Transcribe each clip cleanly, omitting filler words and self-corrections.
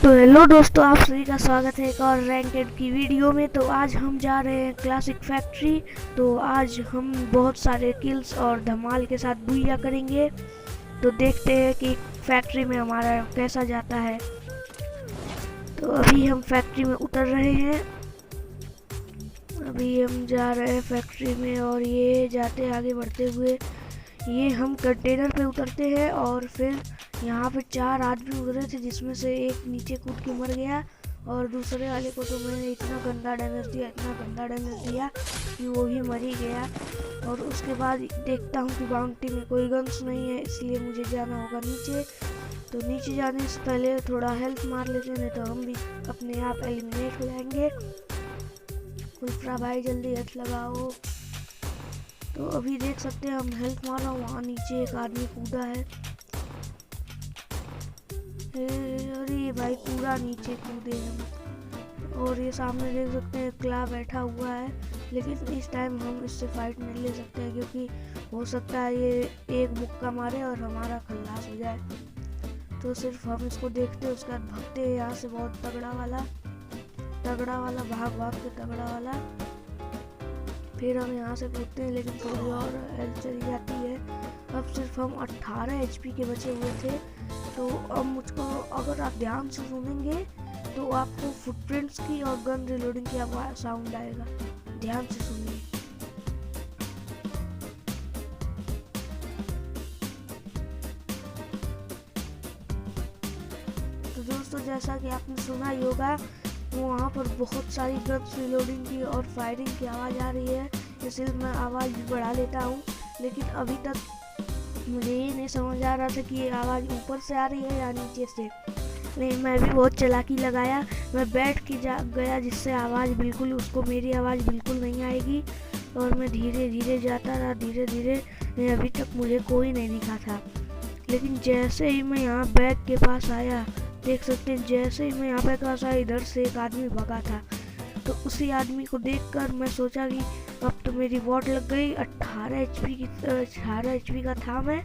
तो हेलो दोस्तों, आप सभी का स्वागत है एक और रैंकेड की वीडियो में। तो आज हम जा रहे हैं क्लासिक फैक्ट्री। तो आज हम बहुत सारे किल्स और धमाल के साथ बुइया करेंगे। तो देखते हैं कि फैक्ट्री में हमारा कैसा जाता है। तो अभी हम फैक्ट्री में उतर रहे हैं। अभी हम जा रहे हैं फैक्ट्री में और ये जाते आगे बढ़ते हुए ये हम कंटेनर पे उतरते हैं। और फिर यहाँ पे 4 आदमी उतरे थे, जिसमें से एक नीचे कूद के मर गया और दूसरे वाले को तो मैंने इतना गंदा डैमेज दिया कि वो भी मर ही गया। और उसके बाद देखता हूँ कि बाउंटी में कोई गन्स नहीं है, इसलिए मुझे जाना होगा नीचे। तो नीचे जाने से पहले थोड़ा हेल्थ मार लेते हैं, नहीं तो हम भी अपने आप एलिमिनेट हो जाएंगे। उल्फ्रा भाई जल्दी हेल्थ लगाओ। तो अभी देख सकते हैं हम हेल्थ मार रहा हूँ, वहाँ नीचे एक आदमी कूदा है। अरे भाई पूरा नीचे कूदे हम। और ये सामने देख सकते हैं क्ला बैठा हुआ है, लेकिन इस टाइम हम इससे फाइट नहीं ले सकते हैं, क्योंकि हो सकता है ये एक मुक्का मारे और हमारा खल्लास हो जाए। तो सिर्फ हम इसको देखते हैं, उसके बाद भागते हैं यहाँ से। बहुत तगड़ा वाला भाग के तगड़ा वाला। फिर हम यहाँ से कूदते हैं, लेकिन थोड़ी और हेल्थ चली जाती है। अब सिर्फ हम 18 एचपी के बचे हुए थे। तो अब मुझको, अगर आप ध्यान से सुनेंगे तो आपको फुटप्रिंट्स की और गन रिलोडिंग की आवाज साउंड आएगा। ध्यान से सुनिए। तो दोस्तों, जैसा कि आपने सुना ही होगा, वहाँ पर बहुत सारी गन्स रिलोडिंग की और फायरिंग की आवाज़ आ रही है, इसलिए मैं आवाज़ भी बढ़ा लेता हूँ। लेकिन अभी तक मुझे ये नहीं समझ आ रहा था कि ये आवाज़ ऊपर से आ रही है या नीचे से। नहीं, मैं भी बहुत चालाकी लगाया, मैं बैठ के गया, जिससे आवाज़ बिल्कुल, उसको मेरी आवाज़ बिल्कुल नहीं आएगी। और मैं धीरे धीरे जाता रहा, धीरे धीरे। अभी तक मुझे कोई नहीं दिखा था, लेकिन जैसे ही मैं यहाँ बैग के पास आया, देख सकते हैं, जैसे ही मैं यहाँ पे पास आया, इधर से एक आदमी भगा था। तो उसी आदमी को देखकर मैं सोचा कि अब तो मेरी वॉट लग गई। 18 एचपी का था मैं।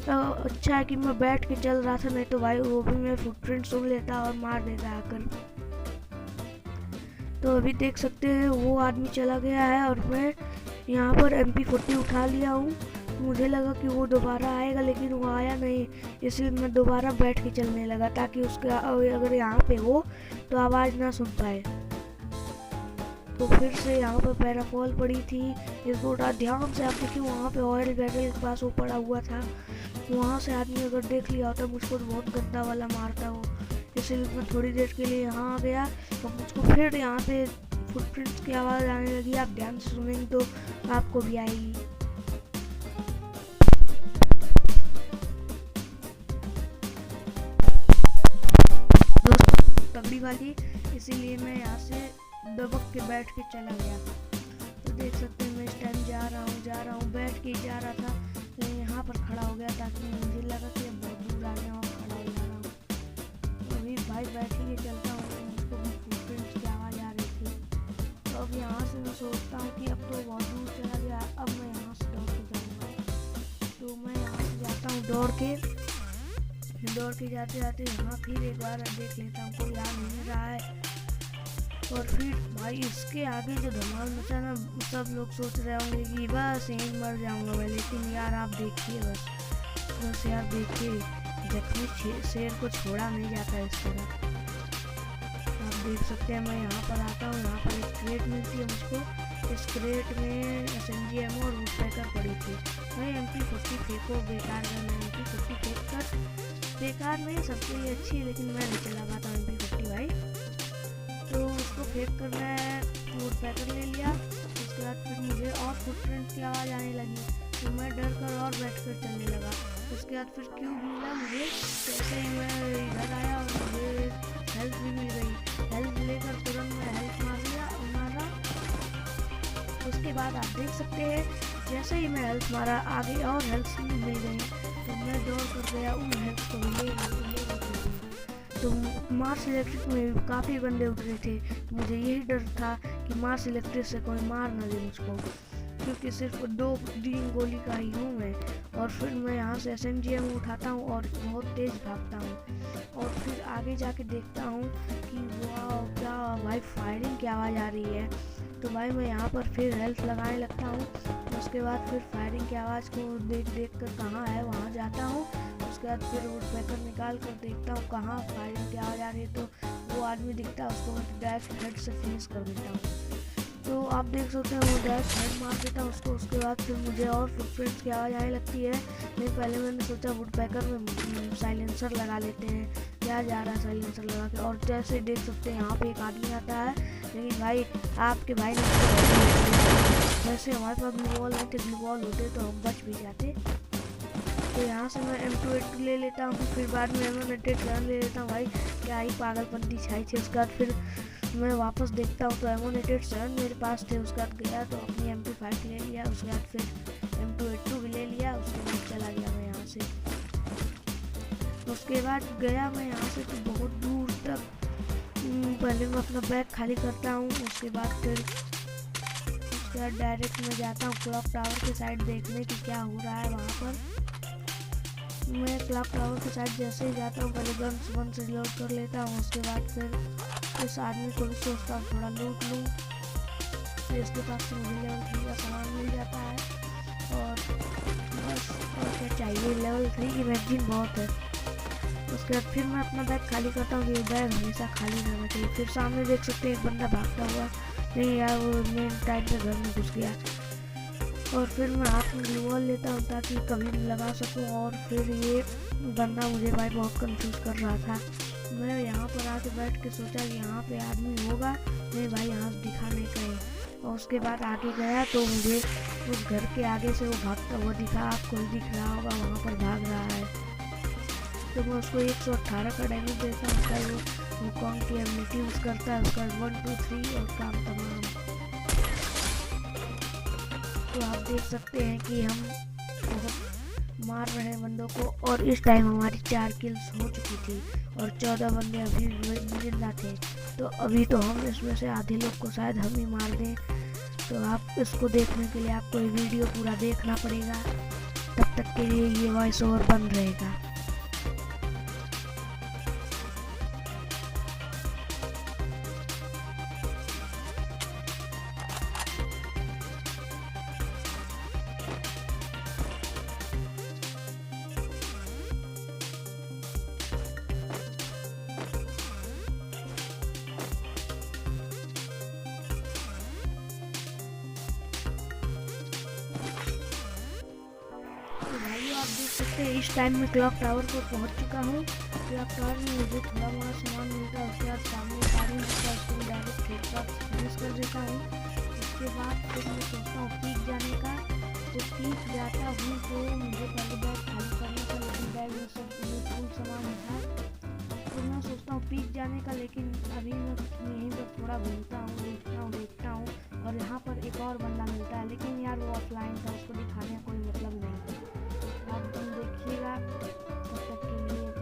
अच्छा है कि मैं बैठ के चल रहा था, नहीं तो भाई वो भी मैं फुटप्रिंट सुन लेता और मार देता आकर। तो अभी देख सकते हैं वो आदमी चला गया है और मैं यहाँ पर MP40 उठा लिया हूँ। मुझे लगा कि वो दोबारा आएगा, लेकिन वो आया नहीं, इसलिए मैं दोबारा बैठ के चलने लगा, ताकि उसका अगर यहाँ पे हो तो आवाज़ ना सुन पाए। तो फिर से यहाँ पर पैराफॉल पड़ी थी, इसको ध्यान से आप देखिए, वहाँ पे ऑयल बैरल के पास वो पड़ा हुआ था। वहाँ से आदमी अगर देख लिया होता, मुझको तो बहुत गंदा वाला मारता हो। इसलिए मैं थोड़ी देर के लिए यहाँ आ गया। तो मुझको फिर यहाँ पे फुटप्रिंट्स की आवाज़ आने लगी। आप ध्यान से सुनेंगे तो आपको भी आएगी। दोस्तों, तगड़ी वाली, इसीलिए मैं यहाँ से दबक के बैठ के चला गया। तो देख सकते हैं मैं इस टाइम जा रहा हूँ, बैठ के जा रहा था, लेकिन यहाँ पर खड़ा हो गया, ताकि मुझे लगा कि बहुत दूर आ गया और खड़ा हो जा रहा हूँ। तो अभी भाई बैठ के चलता हूँ, तो मुझको भी फुटप्रिंट्स की आवाज़ आ रही थी। तो अब यहाँ से मैं सोचता हूँ कि अब तो बहुत दूर चला गया, अब मैं यहाँ से दौड़ के जाऊँगा। तो मैं यहाँ से जाता हूँ दौड़ के जाते जाते यहाँ फिर एक बार देख लेता हूँ, कोई आ नहीं रहा है। और फिर भाई इसके आगे जो धमाल मचा ना, सब लोग सोच रहे होंगे कि बस यहीं मर जाऊंगा मैं। लेकिन यार आप देखिए, बस यार देखिए, जख्मी शेर को छोड़ा नहीं जाता इस तरह। आप देख सकते हैं मैं यहाँ पर आता हूँ, यहाँ पर एक क्रेट मिलती है मुझको। इस क्रेट में SMG एमो और वुडपेकर पड़ी थी। भाई MP40 फेंको, बेकार गन है। MP40 फेंक कर बेकार नहीं, सबसे ही अच्छी है, लेकिन मैं नहीं चला पाता MP40 भाई। तो उसको फेंक कर मैं वुडपेकर ले लिया। उसके बाद फिर मुझे और फुटप्रिंट्स की आवाज़ आने लगी, तो मैं डर कर और बैठ कर चलने लगा। उसके बाद फिर क्यूब मिला मुझे, जैसे ही मैं इधर आया और मुझे हेल्थ भी मिल गई। हेल्थ लेकर तुरंत मैं हेल्थ मारा। उसके बाद आप देख सकते हैं, जैसे ही मैं हेल्थ मारा, आगे और हेल्थ मिल गई। तो मैं दौड़ कर गया उन हेल्थ को ले। तो मार्स इलेक्ट्रिक में काफ़ी बंदे उतरे थे, तो मुझे यही डर था कि मार्स इलेक्ट्रिक से कोई मार न दे मुझको। क्योंकि सिर्फ 2-3 गोली का ही हूँ मैं। और फिर मैं यहाँ से SMGM उठाता हूँ और बहुत तेज़ भागता हूँ और फिर आगे जाके देखता हूँ कि वाह क्या भाई फायरिंग की आवाज़ आ रही है। तो भाई मैं यहाँ पर फिर हेल्थ लगाने लगता हूँ। उसके बाद फिर फायरिंग की आवाज़ को देख कर कहाँ है वहाँ जाता हूँ। उसके बाद फिर वुडपेकर निकाल कर देखता हूँ कहाँ फायरिंग की आवाज़ आ रही है। तो वो आदमी दिखता है, उसको मैं डायरेक्ट हेड से फिनिश कर देता हूँ। तो आप देख सकते हैं वो डायरेक्ट हेड मार देता है उसको। उसके बाद फिर मुझे और फुटप्रिंट्स की आवाज़ आने लगती है। लेकिन पहले मैंने सोचा वुडपेकर में साइलेंसर लगा लेते हैं, क्या जा रहा है साइलेंसर लगा के। और जैसे देख सकते हैं यहाँ पे एक आदमी आता है, लेकिन भाई आपके भाई ने वैसे हमारे पास ग्लू वॉल नहीं थे, ग्लू वॉल होते तो हम बच भी जाते। तो यहाँ से मैं M2A2 ले लेता हूँ, फिर बाद में M188 गन ले लेता हूँ। भाई क्या ही पागलपंती छाई थी। उसके बाद फिर मैं वापस देखता हूँ तो M187 मेरे पास थे। उसके बाद गया तो अपनी MP5 ले लिया। उसके बाद फिर M2A2 भी ले लिया। उसके बाद चला गया मैं यहाँ से। उसके बाद गया मैं यहाँ से तो बहुत दूर तक। पहले मैं अपना बैग खाली करता हूँ। उसके बाद फिर उसके बाद डायरेक्ट मैं जाता हूँ क्लॉक टावर के साइड देखने की क्या हो रहा है वहाँ पर। मैं क्लॉक टावर के साइड जैसे ही जाता हूँ पहले गन्स वन से लोड कर लेता हूँ। उसके बाद फिर इस आदमी को भी सोचता हूँ थोड़ा लूट लूँ। फिर इसके पास से मुझे लेवल 3 का सामान मिल जाता है और बस और क्या चाहिए, लेवल 3 की मैगजीन बहुत है। उसके बाद फिर मैं अपना बैग खाली करता हूँ कि बैग हमेशा खाली रहना चाहिए। फिर सामने देख सकते हैं एक बंदा भागता हुआ, नहीं यार वो मेन टाइम पे घर में घुस गया। और फिर मैं हाथ में ग्लू वॉल लेता हूँ ताकि कभी लगा सकूँ। और फिर ये बंदा मुझे भाई बहुत कंफ्यूज कर रहा था। मैं यहाँ पर आके बैठ के सोचा कि यहाँ पे आदमी होगा, नहीं भाई यहाँ से दिखा नहीं कहीं। और उसके बाद आगे गया तो मुझे उस घर के आगे से वो भागता हुआ दिखा। आपको भी दिख रहा होगा वहाँ पर भाग रहा है। तो मैं उसको 118 का डैमेज देता हूँ। उसका वो कौन की एबिलिटी यूज़ करता है, उसका 1 2 3 और काम तमाम। तो आप देख सकते हैं कि हम बहुत मार रहे हैं बंदों को। और इस टाइम हमारी 4 किल्स हो चुकी थी और 14 बंदे अभी जिंदा थे। तो अभी तो हम इसमें से आधे लोग को शायद हम ही मार दें। तो आप इसको देखने के लिए आपको ये वीडियो पूरा देखना पड़ेगा। तब तक के लिए ये वॉइस ओवर बंद रहेगा। आप देख सकते हैं इस टाइम में क्लॉक टावर पर पहुंच चुका हूँ। क्लॉक टावर में मुझे थोड़ा मोड़ा सामान मिलता है। उसके बाद सामने एक आदमी मिलता है, उसको डायरेक्ट हेडशॉट फिनिश कर देता हूँ। उसके बाद फिर मैं सोचता हूँ पीक जाने का। तो पीक जाता हूँ तो मुझे पहले बैग खाली करना था, लेकिन बैग में सब फुल सामान था। तो मैं सोचता हूँ पीक जाने का, लेकिन अभी मैं यहीं पर थोड़ा घूमता हूँ, देखता हूँ। और यहाँ पर एक और बंदा मिलता है, लेकिन यार वो ऑफलाइन था, उसको दिखाने का कोई मतलब नहीं। आप तुम देखिएगा तब तक के लिए।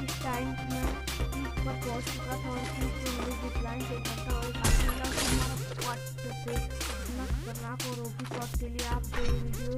इस टाइम मैं पीक पर पहुंच चुका था और पीक पर मुझे डिक्लाइन से करता और काफी मिला कि हमारा स्क्वाड से इतना खतरनाक और ओपी शॉट के लिए आपको ये वीडियो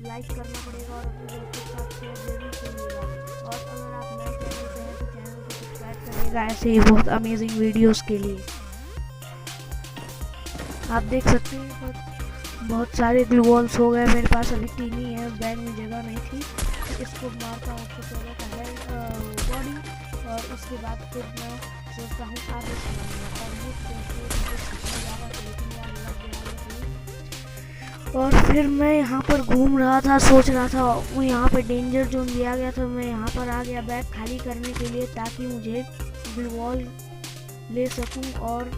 लाइक करना पड़ेगा और अपने दोस्तों के साथ शेयर जरूर करिएगा। और अगर आप नए चैनल पे हैं तो चैनल को सब्सक्राइब करिएगा ऐसे ही बहुत अमेजिंग वीडियोस के लिए। आप देख सकते हैं बहुत सारे ग्लू वॉल्स हो गए, मेरे पास अभी 3 ही है, बैग में जगह नहीं थी। तो इसको मारता हूँ तो पहले का बॉडी और उसके बाद फिर मैं सोचता हूँ आगे और फिर मैं यहाँ पर घूम रहा था, सोच रहा था वो यहाँ पर डेंजर जोन दिया गया था, मैं यहाँ पर आ गया बैग खाली करने के लिए ताकि मुझे ग्लू वॉल ले सकूँ। और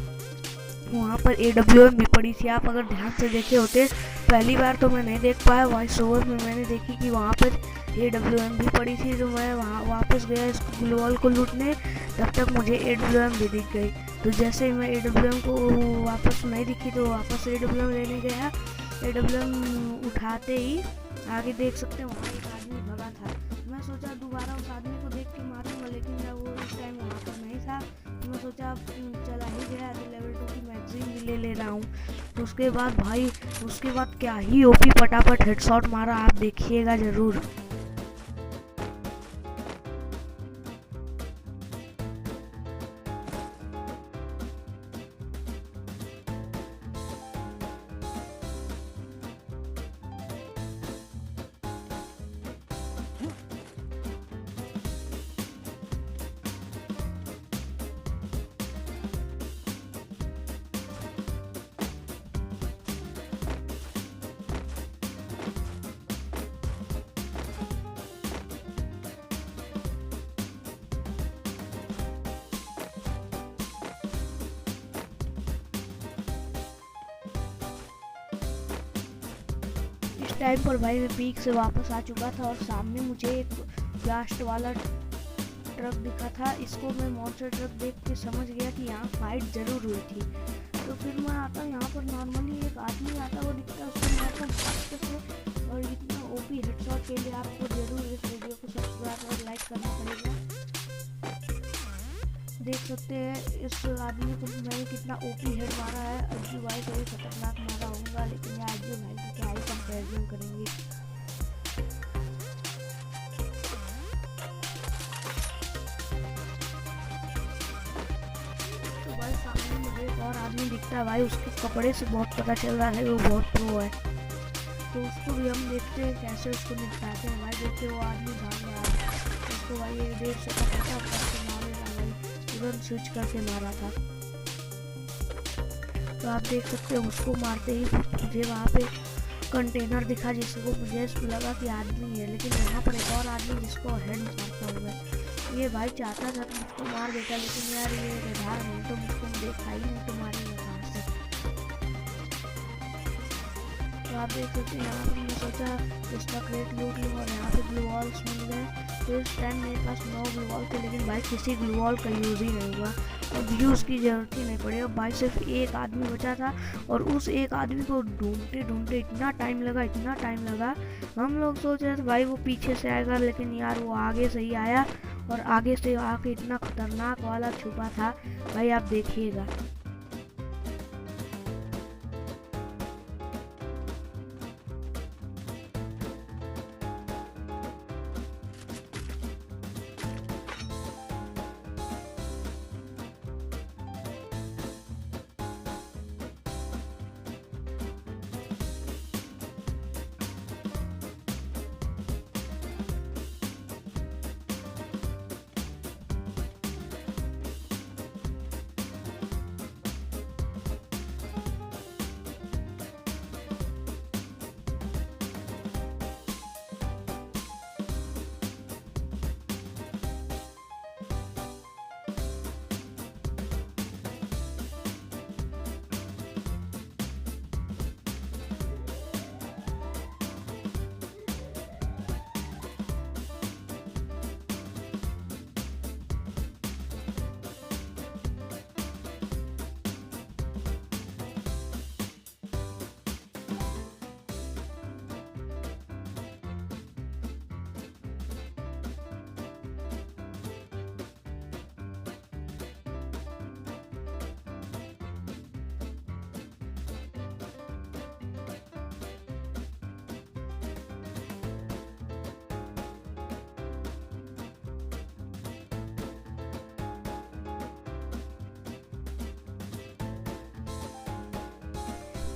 वहाँ पर AWM भी पड़ी थी, आप अगर ध्यान से देखे होते, पहली बार तो मैं नहीं देख पाया, वॉइस ओवर में मैंने देखी कि वहाँ पर AWM भी पड़ी थी। तो मैं वहाँ वापस गया इस ग्लू वॉल को लूटने, तब तक मुझे AWM भी दिख गई। तो जैसे ही मैं AWM को वापस नहीं दिखी तो वापस AWM लेने गया, AWM उठाते ही आगे देख सकते हैं वहाँ एक आदमी भगा था। मैं सोचा दोबारा उस आदमी को देख के मारूंगा, लेकिन जब वो उस टाइम वहाँ पर नहीं था तो मैं सोचा चला ही गया तो लेवल 2 की मैगजीन भी ले रहा हूँ। तो उसके बाद भाई उसके बाद क्या ही ओपी फटाफट हेडशॉट मारा, आप देखिएगा ज़रूर। इस टाइम पर भाई मैं पीक से वापस आ चुका था और सामने मुझे एक ब्लास्ट वाला ट्रक दिखा था। इसको मैं मॉन्स्टर ट्रक देख के समझ गया कि यहाँ फाइट ज़रूर हुई थी। तो फिर मैं आता यहाँ पर नॉर्मली एक आदमी आता वो दिखता है, उसको मारता फास्ट से। और इतना ओपी हेडशॉट के लिए आपको ज़रूर इस वीडियो को सब्सक्राइब और लाइक करना पड़ेगा। देख सकते हैं इस आदमी को मैंने कितना ओपी हेड मारा है। अज्जू भाई को भी खतरनाक मारा होगा, लेकिन यार अज्जू भाई की क्या ही कंपेरिजन करेंगे। तो भाई सामने मुझे एक और आदमी दिखता है, भाई उसके कपड़े से बहुत पता चल रहा है वो बहुत प्रो है। तो उसको भी हम देखते हैं कैसे उसको निपटाते हैं। भाई देखते वो आदमी भाग रहा है, उसको भाई 150 का पता करके मारेगा, भाई तुरंत स्विच करके मारा था। तो आप देख सकते हैं उसको मारते ही मुझे वहाँ पे कंटेनर दिखा जिसको मुझे लगा कि आदमी है, लेकिन यहाँ पर एक और आदमी जिसको हेड मारता हुआ है। ये भाई चाहता था कि मुझको मार देता, लेकिन यार ये रडार नहीं तो मुझको देखा ही नहीं तो मारेगा कहाँ से। तो आप देख सकते हैं यहाँ पर मैंने सोचा इसका क्रेट लूट लूँ और यहाँ पे ग्लू वॉल्स मिल गए। तो इस टाइम मेरे पास 9 ग्लू वॉल थे, लेकिन भाई किसी ग्लू वॉल का यूज़ ही नहीं हुआ और यूज़ की ज़रूरत ही नहीं पड़ी। और भाई सिर्फ एक आदमी बचा था और उस एक आदमी को ढूंढते ढूंढते इतना टाइम लगा। हम लोग सोच रहे थे भाई वो पीछे से आएगा, लेकिन यार वो आगे से ही आया और आगे से आके इतना खतरनाक वाला छुपा था, भाई आप देखिएगा।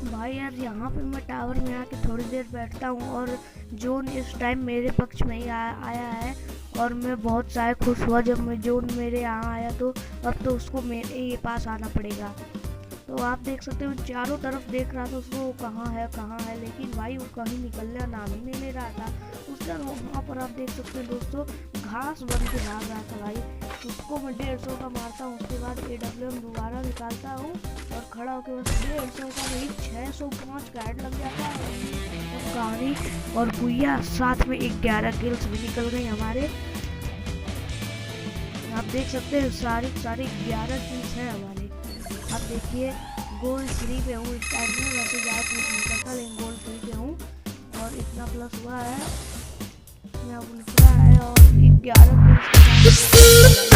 भाई यार यहाँ पे मैं टावर में आके थोड़ी देर बैठता हूँ और जोन इस टाइम मेरे पक्ष में ही आया है और मैं बहुत ज़्यादा खुश हुआ जब मैं जोन मेरे यहाँ आया। तो अब तो उसको मेरे ये पास आना पड़ेगा। तो आप देख सकते हो चारों तरफ देख रहा था उसको कहाँ है, लेकिन भाई वो कहीं निकलने नाम ही नहीं ले रहा था। उसका वहाँ पर आप देख सकते हैं दोस्तों घास बन के भाग रहा था। भाई उसको मैं 150 का मारता हूँ, उसके बाद AWM दोबारा निकालता हूँ और खड़ा होकर बस 150 का नहीं 605 का हेड लग जाता है। तो कहानी और भुइया साथ में 11 किल्स भी निकल गई हमारे। आप देख सकते हैं सारे 11 किल्स हैं हमारे। अब देखिए गोल्ड 3 पे हूँ इस टाइम में, वैसे ज़्यादा कुछ नहीं करता लेकिन गोल्ड 3 पे हूँ और इतना प्लस हुआ है और 11 किल्स